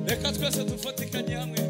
Reka twese dufatikanye hamwe.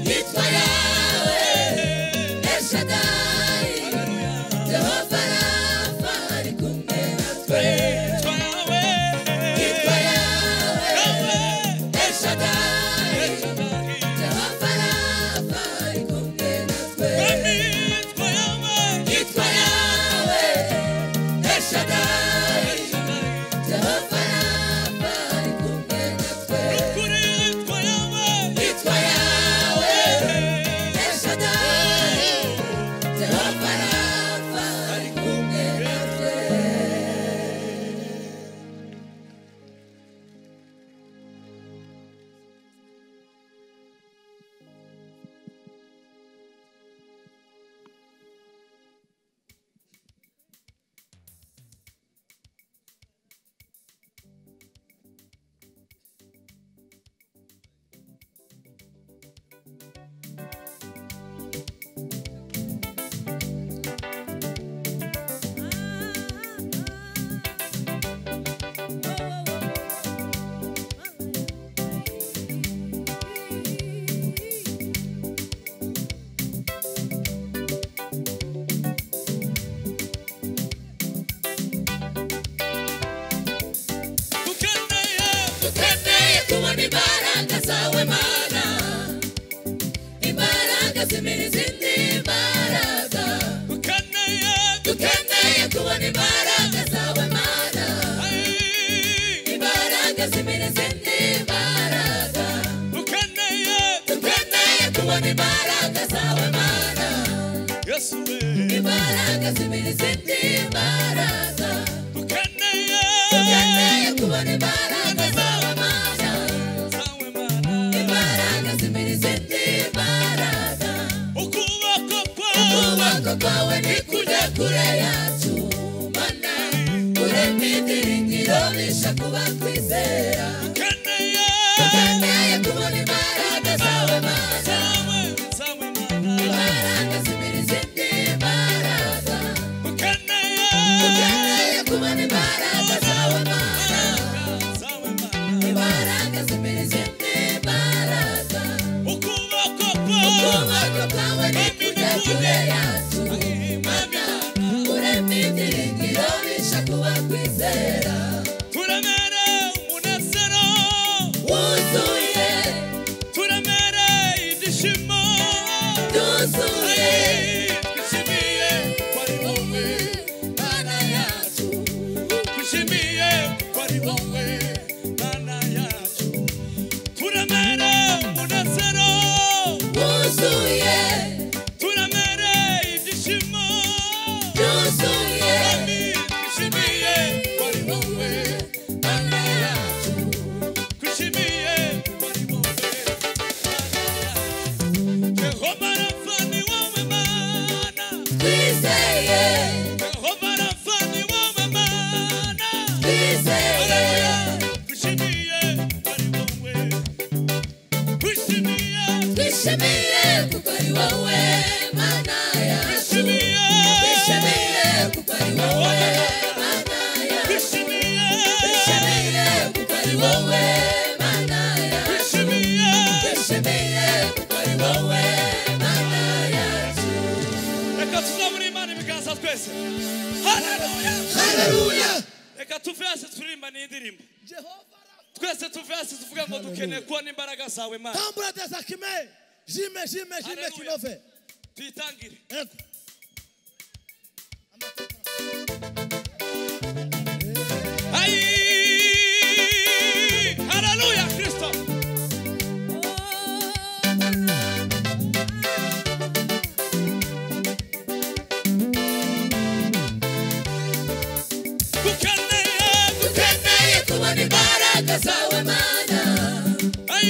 Yitwa Yahweh kubona imbaraga zawe mana Yesu we imbaraga zimiriza indi imbaraga dukeneye kubona imbaraga zawe mana imbaraga zimiriza indi imbaraga ukuboko kwawe ni kujya kure yacu mana urema ibyiringiro bisha kuba kwizera dukeneye kubona imbaraga zawe mana imbaraga zimiriza indi imbaraga dukeneye kubona imbaraga zawe mana imbaraga zimiriza indi imbaraga ukuboko kwawe ni kujya kure yacu mana urema ibyiringiro bisha kuba kwizera turemere umunezero wuzuye turemere ibyishimo byuzuye twishimiye ko ari wowe mana yacu twishimiye ko ari wowe mana yacu turemere umunezero wuzuye turemere ibyishimo byuzuye twishimiye ko ari wowe mana yacu twishimiye ko ari wowe Jehova Rafa ni wowe mana twizeye Jehova Rafa ni wowe mana twizeye twishimiye ko ari wowe twishimiye twishimiye kuko ari wowe mana yacu twishimiye kuko ari wowe mana yacu twishimiye kuko ari wowe mana yacu twishimiye kuko ari wowe mana yacu reka tuzamure Imana ibiganza twese haleluya haleluya reka tuve hasi turirimba n'indirimbo twese tuve hasi tuvuga ngo dukeneye kubona imbaraga zawe Mana Tambura desakime. Jime Haleluya. kinove. tuyitangire Eko. Ai haleluya Kristo dukeneye kubona imbaraga zawe mana ai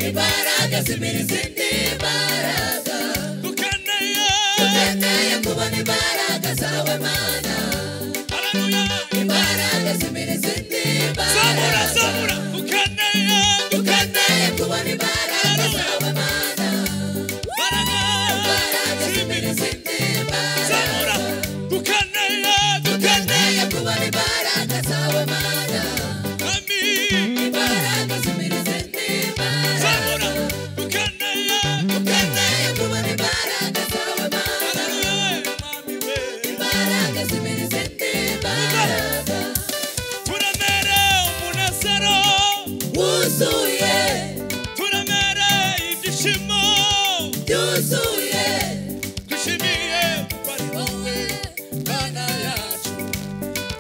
imbaraga zimiriza indi imbaraga dukeneye kubona imbaraga zawe mana haleluya imbaraga zimiriza indi Zamura imbaraga zamura dukeneye kubona imbaraga zawe mana Baraga imbaraga zimiriza indi Zamura imbaraga dukeneye kubona imbaraga zawe mana Ami imbaraga zimiriza indi Zamura imbaraga dukeneye kubona imbaraga zawe mana haleluya mami we imbaraga zimiriza indi imbaraga turemere umunezero wuzuye turemere ibyishimo byuzuye twishimiye ko ari wowe mana yacu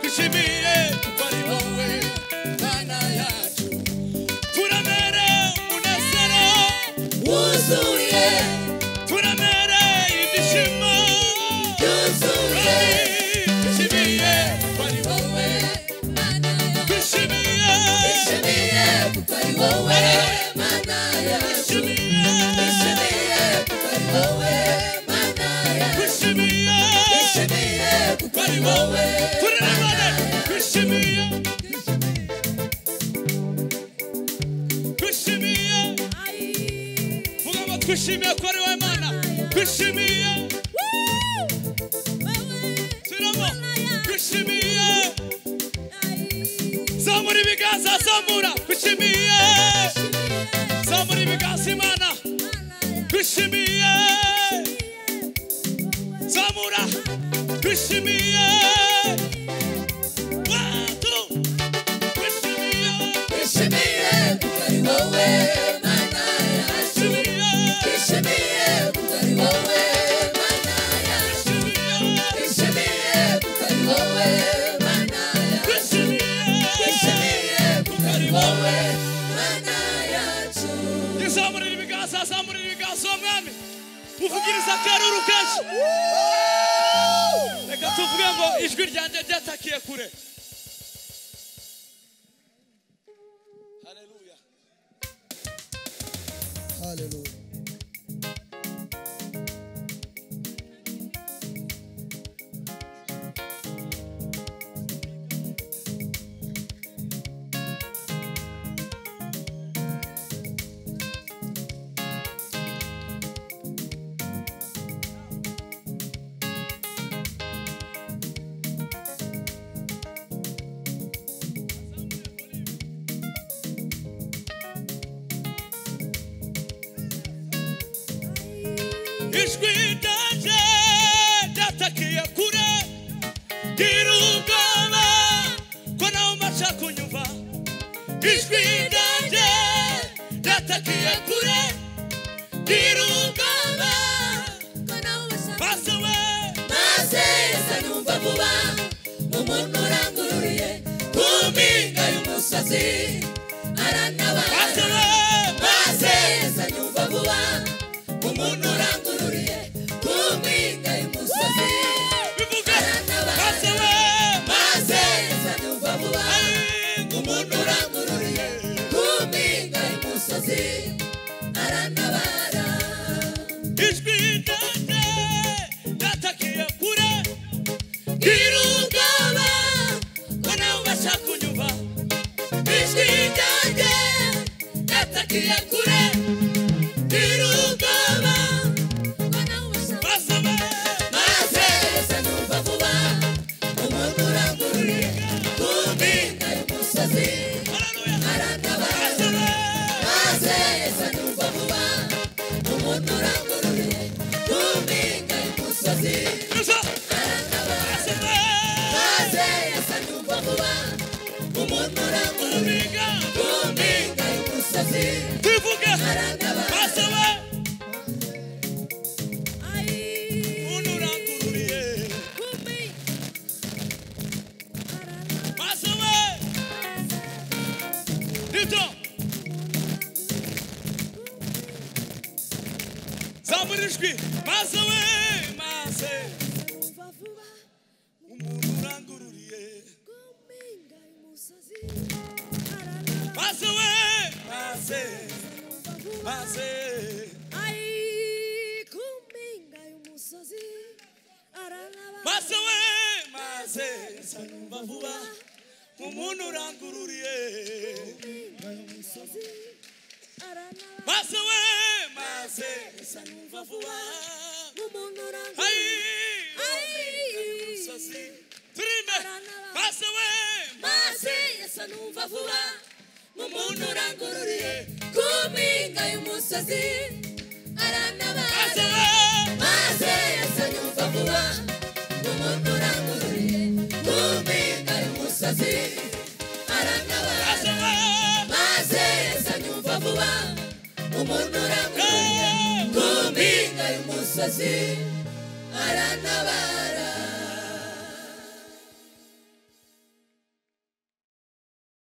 twishimiye ko ari wowe mana yacu turemere umunezero wuzuye turemere ibyishimo byuzuye twishimiye ko ari wowe twishimiye twishimiye kuko ari wowe mana yacu twishimiye kuko ari wowe mana yacu twishimiye twishimiye kuko ari wowe turemere twishimiye twishimiye vuga ngo twishimiye ko ari wowe mana twishimiye turamo twishimiye zamura ibiganza zamura twishimiye zamura ibiganza Imana twishimiye zamura twishimiye watu twishimiye twishimiye kuko ari wowe mana yacu twishimiye kuko ari wowe mana yacu twishimiye kuko ari wowe mana yacu twishimiye kuko ari wowe mana yacu Zamura ibiganza azamurira ibiganza umwami uvugiriza akaruru kenshi reka tuvuge ngo ijwi ryanjye ryatakiye kure haleluya Hallelujah. ijwi ryanjye ryatakiye kure gira ubwoba ko nawe umaca kunyumva ijwi ryanjye ryatakiye kure gira ubwoba ko nawe maze we maze sanyumva vuba umuntu urangururiye ku mpinga y'umusozi arantabara maze sanyumva vuba umuntu urangururiye ku mpinga y'umusozi arantabara maze sanyumva vuba umuntu urangururiye ku mpinga y'umusozi arantabara ijwi ryanjye ryatakiye kure gira ubwoba ko nawe ubasha kunyumva ijwi ryanjye ryatakiye kure gira ubwoba ko nawe ubasha maze sanyumva vuba umuntu urangururiye ku mpinga y'umusozi arantabara maze sanyumva vuba umuntu urangururiye ku mpinga y'umusozi maze sanyumva vuba umuntu urangururiye ku mpinga y'umusozi tuvuge arantabara maze we umuntu urangururiye maze we nibyo zamura ijwi maze we maze umuntu urangururiye maze we maze maze maze we maze sanyumva vuba umuntu urangururiye maze we maze sanyumva vuba turime maze we maze sanyumva vuba umuntu urangururiye ku mpinga y'umusozi arantabara maze sanyumva vuba umuntu urangururiye ku mpinga y'umusozi arantabara maze sanyumva vuba umuntu urangururiye ku mpinga y'umusozi arantabara